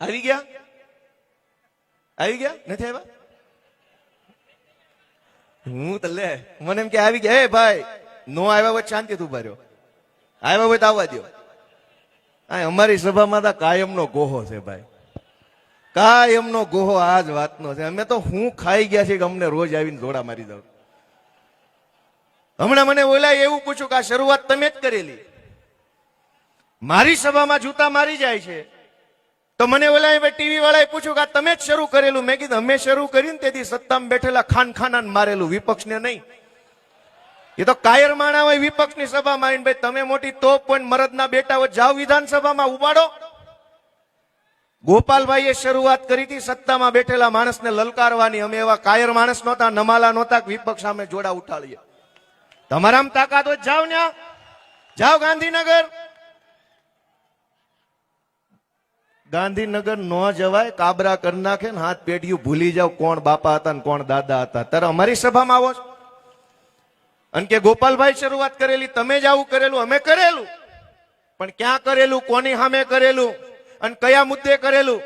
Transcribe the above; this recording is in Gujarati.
આવી ગયા નથી આવ્યા? હું તો લે મને એમ કે આવી ગયા. એ ભાઈ નો આવ્યા હોય શાંતિથી ઉભા રહ્યો, આવ્યા હોય તો આવવા દો. અમારી સભામાં તો કાયમનો ગોહો છે ભાઈ, કાયમનો ગોહો આ જ વાતનો છે. અમે તો હું ખાઈ ગયા છે કે અમને રોજ આવીને જોડા મારી દઉં. હમણાં મને ઓલાય એવું પૂછ્યું કે આ શરૂઆત તમે જ કરેલી. મારી સભામાં જૂતા મારી જાય છે તો મને ઓલા ટીવી વાળાએ પૂછ્યું કે આ તમે જ શરૂ કરેલું. મેં કીધું અમે શરૂ કરીને તેથી સત્તામાં બેઠેલા ખાનખાના મારેલું, વિપક્ષને નહીં. એ તો કાયર માણા હોય વિપક્ષની સભામાં આવીને, ભાઈ તમે મોટી તોપ પણ મરદના બેટા હોય, જાઓ વિધાનસભામાં ઉપાડો. ગોપાલભાઈએ શરૂઆત કરી હતી સત્તામાં બેઠેલા માણસને લલકારવાની. અમે એવા કાયર માણસ નહોતા, નમાલા નહોતા વિપક્ષ સામે જોડા ઉઠાડીએ. તમારામાં તાકાત હોય જાઓ ને, જાઓ ગાંધીનગર. ગાંધીનગર ન જવાય, કાબરા કરી નાખે ને હાથ પેઢીયું ભૂલી જાવ કોણ બાપા હતા ને કોણ દાદા હતા. ત્યારે અમારી સભામાં આવો છો અને કે ગોપાલભાઈ શરૂઆત કરેલી, તમે જ આવું કરેલું. અમે કરેલું, પણ ક્યાં કરેલું, કોની સામે કરેલું અને કયા મુદ્દે કરેલું?